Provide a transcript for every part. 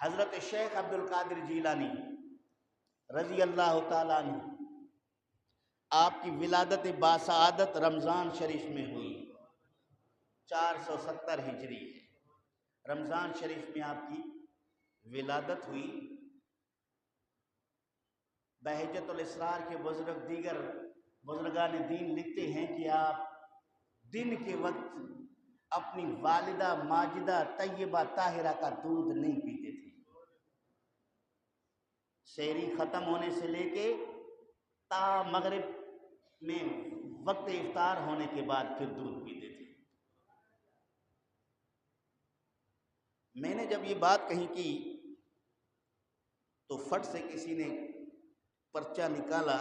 حضرت شیخ عبد القادر جیلانی رضی اللہ تعالیٰ عنہ، آپ کی ولادت باسعادت رمضان شریف میں ہوئی، 470 ہجری ہے، رمضان شریف میں آپ کی ولادت ہوئی۔ بہجت الاسرار کے بزرگ دیگر بزرگان دین لکھتے ہیں کہ آپ دن کے وقت اپنی والدہ ماجدہ طیبہ طاہرہ کا دودھ نہیں پیتے تھے، سحری ختم ہونے سے لے کے تا مغرب میں وقت افطار ہونے کے بعد پھر دودھ پیتے تھے۔ میں نے جب یہ بات کہی کی تو فٹ سے کسی نے پرچہ نکالا،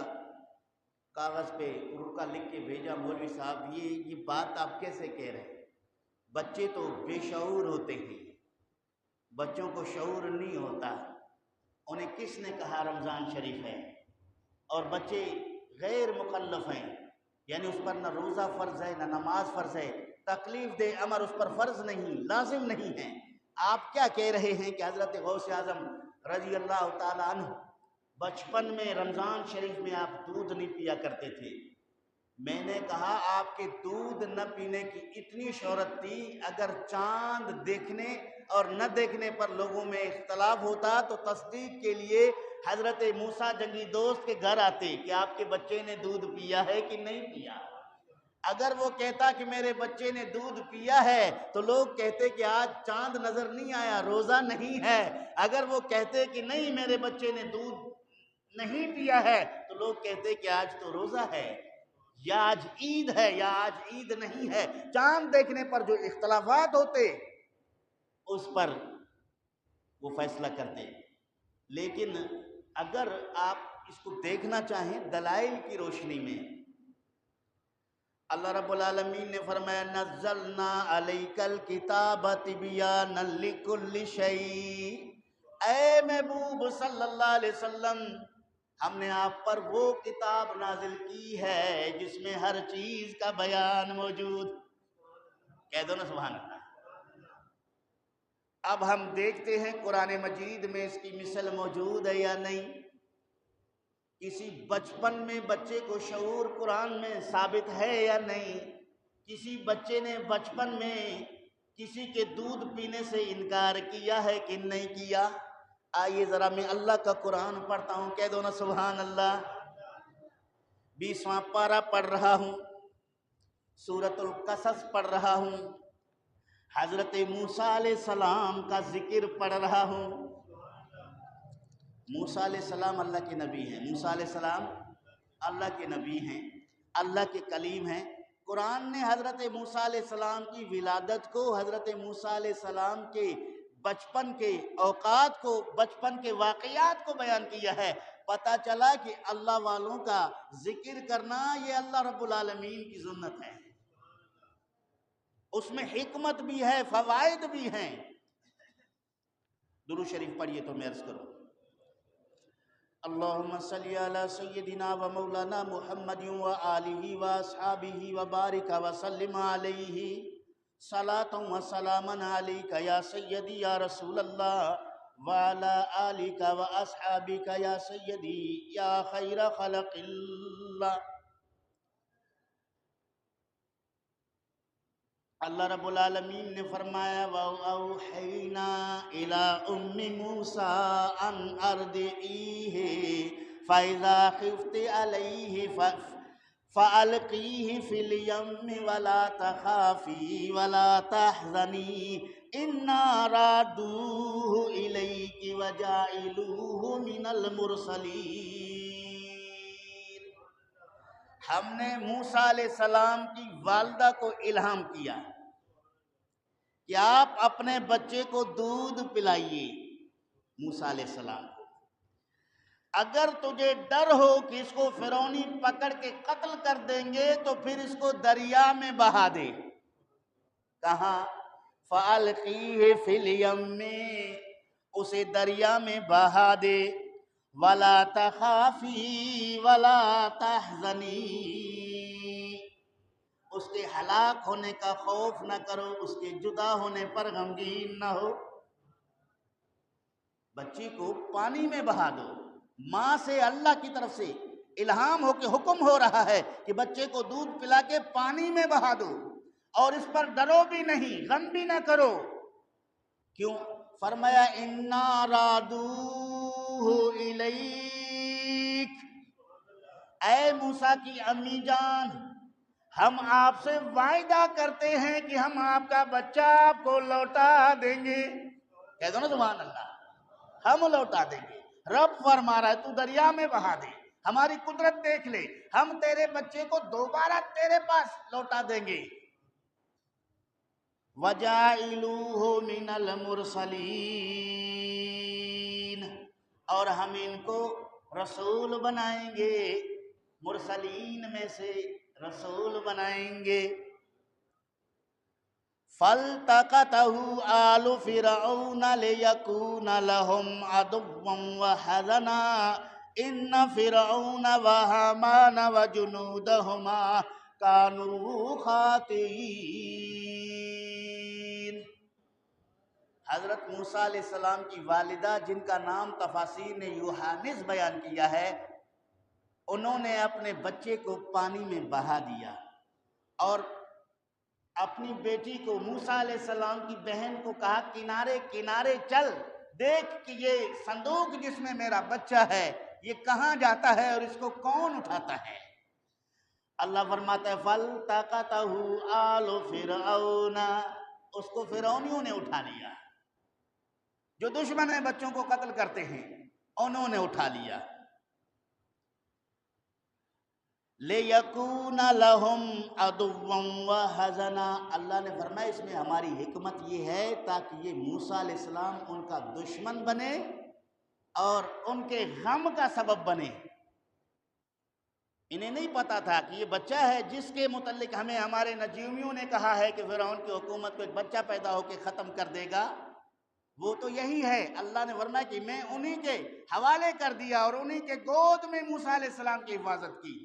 کاغذ پہ رکا لکھ کے بھیجا، مولوی صاحب یہ بات آپ کیسے کہہ رہے ہیں؟ بچے تو بے شعور ہوتے ہیں، بچوں کو شعور نہیں ہوتا، انہیں کس نے کہا رمضان شریف ہے؟ اور بچے غیر مکلف ہیں، یعنی اس پر نہ روزہ فرض ہے نہ نماز فرض ہے، تکلیف دہ امر اس پر فرض نہیں، لازم نہیں ہے۔ آپ کیا کہہ رہے ہیں کہ حضرت غوث اعظم رضی اللہ تعالیٰ عنہ بچپن میں رمضان شریف میں آپ دودھ نہیں پیا کرتے تھے؟ میں نے کہا آپ کے دودھ نہ پینے کی اتنی شہرت تھی، اگر چاند دیکھنے اور نہ دیکھنے پر لوگوں میں اختلاف ہوتا تو تصدیق کے لیے حضرت موسیٰ جنگی دوست کے گھر آتے کہ آپ کے بچے نے دودھ پیا ہے کہ نہیں پیا۔ اگر وہ کہتا کہ میرے بچے نے دودھ پیا ہے تو لوگ کہتے کہ آج چاند نظر نہیں آیا، روزہ نہیں ہے۔ اگر وہ کہتے کہ نہیں میرے بچے نے دودھ نہیں پیا ہے تو لوگ کہتے کہ آج تو روزہ ہے، یا آج عید ہے یا آج عید نہیں ہے۔ چاند دیکھنے پر جو اختلافات ہوتے اس پر وہ فیصلہ کرتے۔ لیکن اگر آپ اس کو دیکھنا چاہیں دلائل کی روشنی میں، اللہ رب العالمین نے فرمایا نزلنا علیک الکتاب تبیانا لکل شیء، اے محبوب صلی اللہ علیہ وسلم ہم نے آپ پر وہ کتاب نازل کی ہے جس میں ہر چیز کا بیان موجود، کہہ دو نا سبحان اللہ۔ اب ہم دیکھتے ہیں قرآن مجید میں اس کی مثل موجود ہے یا نہیں؟ کسی بچپن میں بچے کو شعور قرآن میں ثابت ہے یا نہیں؟ کسی بچے نے بچپن میں کسی کے دودھ پینے سے انکار کیا ہے کہ نہیں کیا؟ آئیے ذرا میں اللہ کا قرآن پڑھتا ہوں، کہہ دو نا سبحان اللہ۔ 20واں پارہ پڑھ رہا ہوں، سورۃ القصص پڑھ رہا ہوں، حضرت موسیٰ علیہ السلام کا ذکر پڑھ رہا ہوں۔ موسیٰ علیہ السلام اللہ کے نبی ہیں، موسیٰ علیہ السلام اللہ کے نبی ہیں، اللہ کے کلیم ہیں۔ قرآن نے حضرت موسیٰ علیہ السلام کی ولادت کو، حضرت موسیٰ علیہ السلام کے بچپن کے اوقات کو، بچپن کے واقعات کو بیان کیا ہے۔ پتہ چلا کہ اللہ والوں کا ذکر کرنا یہ اللہ رب العالمین کی سنت ہے، اس میں حکمت بھی ہے، فوائد بھی ہیں۔ درود شریف پڑھیے تو میں عرض کروں، اللہم صلی علی سیدنا و مولانا محمد و آلہ و اصحابہ و بارک و سلم علیہ صلاۃ و سلاما علیک یا سیدی یا رسول اللہ وعلی آلک و اصحابک یا سیدی یا خیر خلق اللہ۔ اللہ رب العالمین نے فرمایا وَأَوْحَيْنَا إِلَىٰ أُمِّ مُوسَىٰ أَنْ أَرْضِعِيهِ فَإِذَا خِفْتِ عَلَيْهِ فَأَلْقِيهِ فِي الْيَمِّ وَلَا تَخَافِي وَلَا تَحْزَنِي إِنَّا رَادُوهُ إِلَيْكِ وَجَاعِلُوهُ مِنَ الْمُرْسَلِينَ۔ ہم نے موسیٰ علیہ السلام کی والدہ کو الہام کیا کہ آپ اپنے بچے کو دودھ پلائیے، موسیٰ علیہ السلام کو۔ اگر تجھے ڈر ہو کہ اس کو فرعونی پکڑ کے قتل کر دیں گے تو پھر اس کو دریا میں بہا دے۔ کہاں؟ فَأَلْقِيهِ فِي الْيَمِّ، اسے دریا میں بہا دے، وَلَا تَخَافِي وَلَا تَحْزَنِي، اس کے ہلاک ہونے کا خوف نہ کرو، اس کے جدا ہونے پر غمگین نہ ہو۔ بچی کو پانی میں بہا دو. ماں سے اللہ کی طرف سے الہام ہو کے حکم ہو رہا ہے کہ بچے کو دودھ پلا کے پانی میں بہا دو، اور اس پر ڈرو بھی نہیں، غم بھی نہ کرو. کیوں؟ فرمایا انا رادوہ الیک، اے موسیٰ کی امی جان، ہم آپ سے وعدہ کرتے ہیں کہ ہم آپ کا بچہ آپ کو لوٹا دیں گے. کہہ دو نا سبحان اللہ. ہم لوٹا دیں گے. رب فرما رہا ہے تو دریا میں بہا دے، ہماری قدرت دیکھ لے، ہم تیرے بچے کو دوبارہ تیرے پاس لوٹا دیں گے. وَجَاعِلُوهُ مِنَ الْمُرْسَلِينَ، اور ہم ان کو رسول بنائیں گے، مرسلین میں سے رسول بنائیں گے. فَالْتَقَطَهُ آلُ فِرْعَوْنَ لِيَكُونَ لَهُمْ عَدُوًّا وَحَزَنًا إِنَّ فِرْعَوْنَ وَهَامَانَ وَجُنُودَهُمَا كَانُوا خَاطِئِينَ. حضرت موسیٰ علیہ السلام کی والدہ، جن کا نام تفاسیر نے یوحانس بیان کیا ہے، انہوں نے اپنے بچے کو پانی میں بہا دیا اور اپنی بیٹی کو، موسیٰ علیہ السلام کی بہن کو کہا کنارے کنارے چل، دیکھ کہ یہ صندوق جس میں میرا بچہ ہے یہ کہاں جاتا ہے اور اس کو کون اٹھاتا ہے. اللہ فرماتا ہے فَالْتَقَطَهُ آلُ فِرْعَوْنَ، اس کو فرعونیوں نے اٹھا لیا. جو دشمن ہیں بچوں کو قتل کرتے ہیں انہوں نے اٹھا لیا. لِيَكُونَ لَهُمْ عَدُوًّا وَحَزَنًا، اللہ نے فرمایا اس میں ہماری حکمت یہ ہے تاکہ یہ موسیٰ علیہ السلام ان کا دشمن بنے اور ان کے غم کا سبب بنے. انہیں نہیں پتا تھا کہ یہ بچہ ہے جس کے متعلق ہمیں ہمارے نجومیوں نے کہا ہے کہ فرعون کی حکومت کو ایک بچہ پیدا ہو کے ختم کر دے گا، وہ تو یہی ہے. اللہ نے فرمایا کہ میں انہی کے حوالے کر دیا اور انہی کے گود میں موسیٰ علیہ السلام کی حفاظت کی.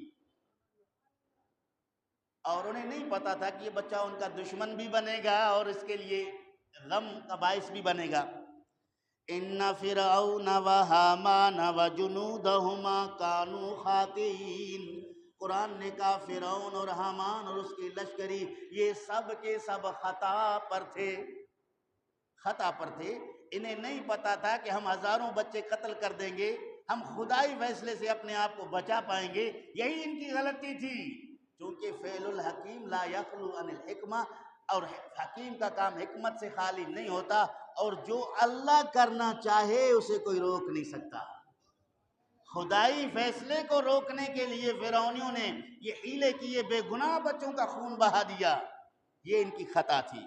اور انہیں نہیں پتا تھا کہ یہ بچہ ان کا دشمن بھی بنے گا اور اس کے لیے غم کا باعث بھی بنے گا. ان فرعون وہامان وجنودہما کانوا خاطئین، قرآن نے کہا فرعون اور حامان اور اس کی لشکری یہ سب کے سب خطا پر تھے. خطا پر تھے. انہیں نہیں پتا تھا کہ ہم ہزاروں بچے قتل کر دیں گے، ہم خدائی فیصلے سے اپنے آپ کو بچا پائیں گے. یہی ان کی غلطی تھی. چونکہ فعل الحکیم لا یخلو عن الحکمہ، اور حکیم کا کام حکمت سے خالی نہیں ہوتا، اور جو اللہ کرنا چاہے اسے کوئی روک نہیں سکتا. خدائی فیصلے کو روکنے کے لیے فرعونیوں نے یہ حیلے کیے، بے گناہ بچوں کا خون بہا دیا. یہ ان کی خطا تھی.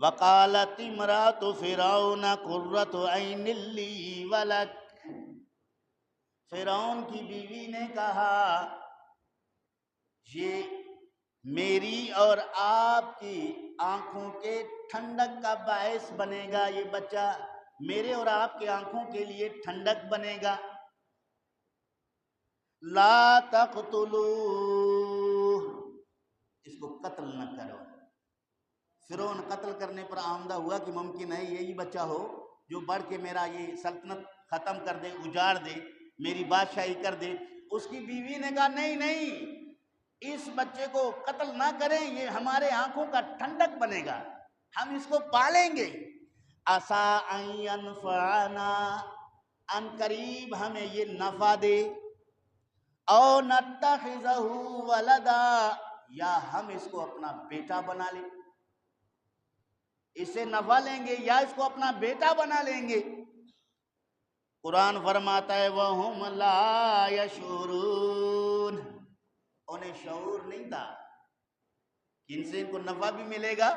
وقالت امرأة فرعون قرۃ عین لی ولک، فرعون کی بیوی نے کہا یہ میری اور آپ کی آنکھوں کے ٹھنڈک کا باعث بنے گا، یہ بچہ میرے اور آپ کی آنکھوں کے لیے ٹھنڈک بنے گا. لا تقتلوہ، اس کو قتل نہ کرو. فرعون قتل کرنے پر آمدہ ہوا کہ ممکن ہے یہی بچہ ہو جو بڑھ کے میرا یہ سلطنت ختم کر دے، اجاڑ دے، میری بادشاہی کر دے. اس کی بیوی نے کہا نہیں نہیں، اس بچے کو قتل نہ کریں، یہ ہمارے آنکھوں کا ٹھنڈک بنے گا، ہم اس کو پالیں گے. عسیٰ ان ینفعنا، ان قریب ہمیں یہ نفع دے، او نتخذہ ولدا، یا ہم اس کو اپنا بیٹا بنا لیں. اس سے نفع لیں گے یا اس کو اپنا بیٹا بنا لیں گے. قرآن فرماتا ہے وَهُمْ لَا يَشْعُرُونَ، انہیں شعور نہیں تھا کہ ان سے ان کو نفع بھی ملے گا،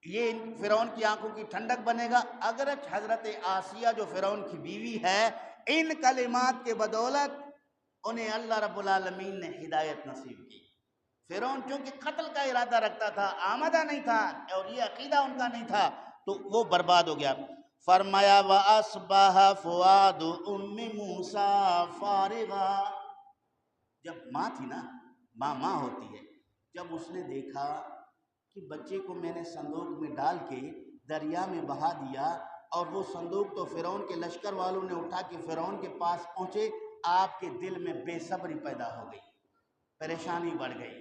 یہ فرعون کی آنکھوں کی ٹھنڈک بنے گا. اگرچہ حضرت آسیہ جو فرعون کی بیوی ہے، ان کلمات کے بدولت انہیں اللہ رب العالمین نے ہدایت نصیب کی. فرعون چونکہ قتل کا ارادہ رکھتا تھا، آمدہ نہیں تھا اور یہ عقیدہ ان کا نہیں تھا، تو وہ برباد ہو گیا. فرمایا وَأَصْبَحَ فُؤَادُ أُمِّ مُوسَىٰ فَارِغًا، جب ماں تھی نا، ماں ہوتی ہے، جب اس نے دیکھا کہ بچے کو میں نے صندوق میں ڈال کے دریا میں بہا دیا، اور وہ صندوق تو فرعون کے لشکر والوں نے اٹھا کے فرعون کے پاس پہنچے، آپ کے دل میں بے صبری پیدا ہو گئی، پریشانی بڑھ گئی،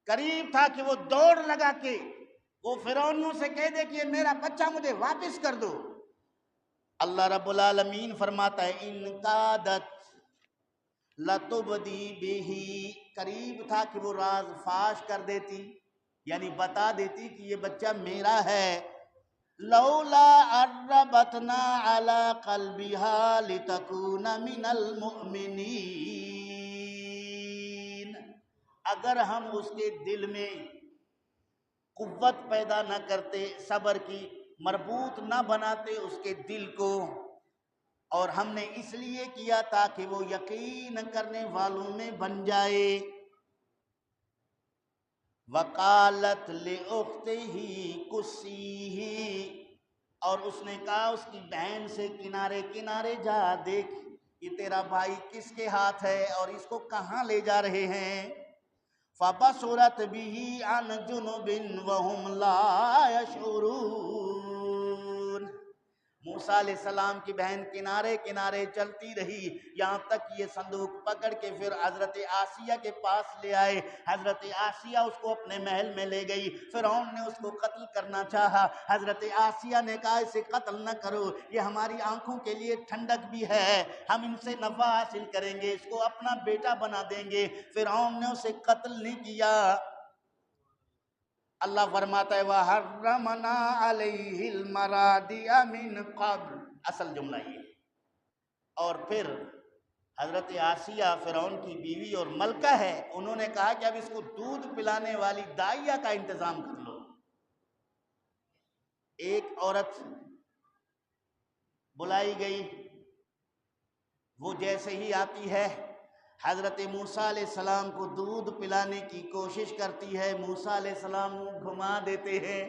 قریب تھا کہ وہ دوڑ لگا کے وہ فرعونیوں سے کہہ دے کہ یہ میرا بچہ مجھے واپس کر دو۔ اللہ رب العالمین فرماتا ہے ان قادت لتبدی بہی، قریب تھا کہ وہ راز فاش کر دیتی، یعنی بتا دیتی کہ یہ بچہ میرا ہے۔ لولا اربتنا علی قلبها لتکون من المؤمنین، اگر ہم اس کے دل میں قوت پیدا نہ کرتے، صبر کی، مربوط نہ بناتے اس کے دل کو، اور ہم نے اس لیے کیا تاکہ وہ یقین کرنے والوں میں بن جائے۔ وقالت لأختہ قصیہ، اور اس نے کہا اس کی بہن سے کنارے کنارے جا دیکھ، یہ تیرا بھائی کس کے ہاتھ ہے اور اس کو کہاں لے جا رہے ہیں؟ فَبَصُرَتْ بِهِ عَنْ جُنُبٍ وَهُمْ لَا يَشْعُرُونَ۔ موسیٰ علیہ السلام کی بہن کنارے کنارے چلتی رہی، یہاں تک یہ صندوق پکڑ کے پھر حضرت آسیہ کے پاس لے آئے۔ حضرت آسیہ اس کو اپنے محل میں لے گئی، فرعون نے اس کو قتل کرنا چاہا، حضرت آسیہ نے کہا اسے قتل نہ کرو، یہ ہماری آنکھوں کے لیے ٹھنڈک بھی ہے، ہم ان سے نفع حاصل کریں گے، اس کو اپنا بیٹا بنا دیں گے۔ فرعون نے اسے قتل نہیں کیا۔ اللہ فرماتا ہے وَحَرَّمْنَا عَلَيْهِ الْمَرَادِعَ مِنْ قَبْلِ، اصل جملہ یہ، اور پھر حضرت آسیہ فرعون کی بیوی اور ملکہ ہے، انہوں نے کہا کہ اب اس کو دودھ پلانے والی دائیہ کا انتظام کر لو۔ ایک عورت بلائی گئی، وہ جیسے ہی آتی ہے حضرت موسیٰ علیہ السلام کو دودھ پلانے کی کوشش کرتی ہے، موسیٰ علیہ السلام گھما دیتے ہیں۔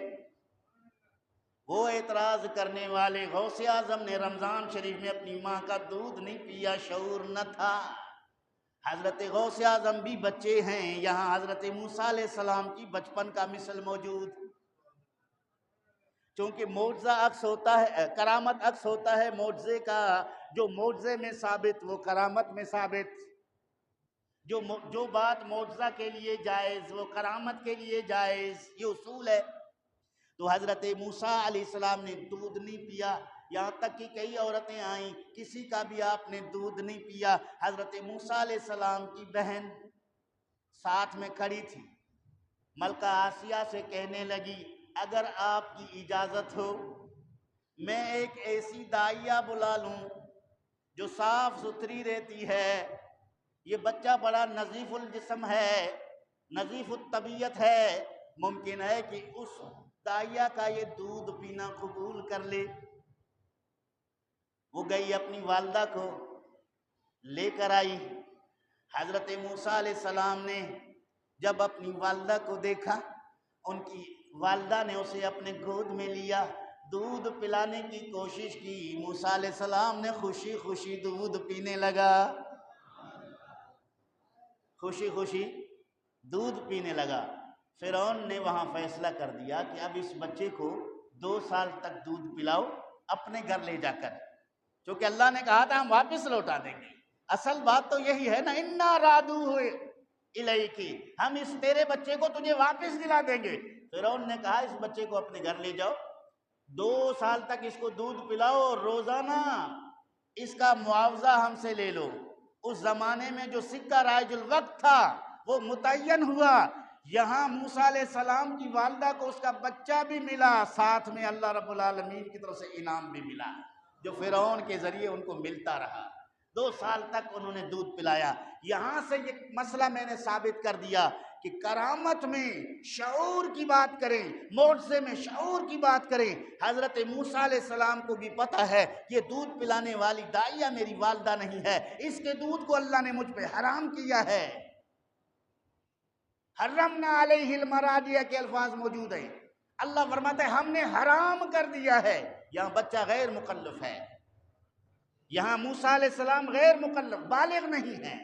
وہ اعتراض کرنے والے، غوث اعظم نے رمضان شریف میں اپنی ماں کا دودھ نہیں پیا، شعور نہ تھا۔ حضرت غوث اعظم بھی بچے ہیں، یہاں حضرت موسیٰ علیہ السلام کی بچپن کا مثل موجود، چونکہ معجزہ عکس ہوتا ہے، کرامت عکس ہوتا ہے معجزے کا، جو معجزے میں ثابت وہ کرامت میں ثابت، جو بات معجزہ کے لیے جائز وہ کرامت کے لیے جائز، یہ اصول ہے۔ تو حضرت موسیٰ علیہ السلام نے دودھ نہیں پیا، یہاں تک کہ کئی عورتیں آئیں، کسی کا بھی آپ نے دودھ نہیں پیا۔ حضرت موسیٰ علیہ السلام کی بہن ساتھ میں کھڑی تھی، ملکہ آسیہ سے کہنے لگی اگر آپ کی اجازت ہو میں ایک ایسی دائیہ بلا لوں جو صاف ستھری رہتی ہے، یہ بچہ بڑا نظیف الجسم ہے، نظیف الطبیعت ہے، ممکن ہے کہ اس دائیہ کا یہ دودھ پینا قبول کر لے۔ وہ گئی اپنی والدہ کو لے کر آئی۔ حضرت موسیٰ علیہ السلام نے جب اپنی والدہ کو دیکھا، ان کی والدہ نے اسے اپنے گود میں لیا، دودھ پلانے کی کوشش کی، موسیٰ علیہ السلام نے خوشی خوشی دودھ پینے لگا، خوشی خوشی دودھ پینے لگا۔ فرعون نے وہاں فیصلہ کر دیا کہ اب اس بچے کو 2 سال تک دودھ پلاؤ اپنے گھر لے جا کر، چونکہ اللہ نے کہا تھا ہم واپس لوٹا دیں گے۔ اصل بات تو یہی ہے نا، اِنَّا رَادُوهُ إِلَيْكِ، ہم اس تیرے بچے کو تجھے واپس دلا دیں گے۔ فرعون نے کہا اس بچے کو اپنے گھر لے جاؤ، 2 سال تک اس کو دودھ پلاؤ اور روزانہ اس کا معاوضہ ہم سے لے لو۔ اس زمانے میں جو سکہ رائج الوقت تھا وہ متعین ہوا، یہاں موسیٰ علیہ السلام کی والدہ کو اس کا بچہ بھی ملا، ساتھ میں اللہ رب العالمین کی طرف سے انعام بھی ملا جو فرعون کے ذریعے ان کو ملتا رہا۔ 2 سال تک انہوں نے دودھ پلایا۔ یہاں سے یہ مسئلہ میں نے ثابت کر دیا کہ کرامت میں شعور کی بات کریں، معجزے میں شعور کی بات کریں۔ حضرت موسیٰ علیہ السلام کو بھی پتہ ہے یہ دودھ پلانے والی دائیہ میری والدہ نہیں ہے، اس کے دودھ کو اللہ نے مجھ پہ حرام کیا ہے۔ حرمنا علیہ المراضع کے الفاظ موجود ہیں، اللہ فرماتا ہے ہم نے حرام کر دیا ہے۔ یہاں بچہ غیر مکلف ہے، یہاں موسیٰ علیہ السلام غیر مکلف بالغ نہیں ہیں،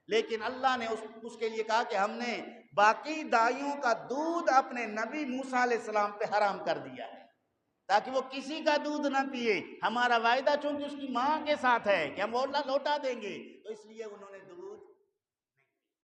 لیکن اللہ نے اس کے لیے کہا کہ ہم نے باقی دائیوں کا دودھ اپنے نبی موسیٰ علیہ السلام پہ حرام کر دیا ہے تاکہ وہ کسی کا دودھ نہ پیے. ہمارا وعدہ چونکہ اس کی ماں کے ساتھ ہے کہ ہم وہ لوٹا دیں گے، تو اس لیے انہوں نے دودھ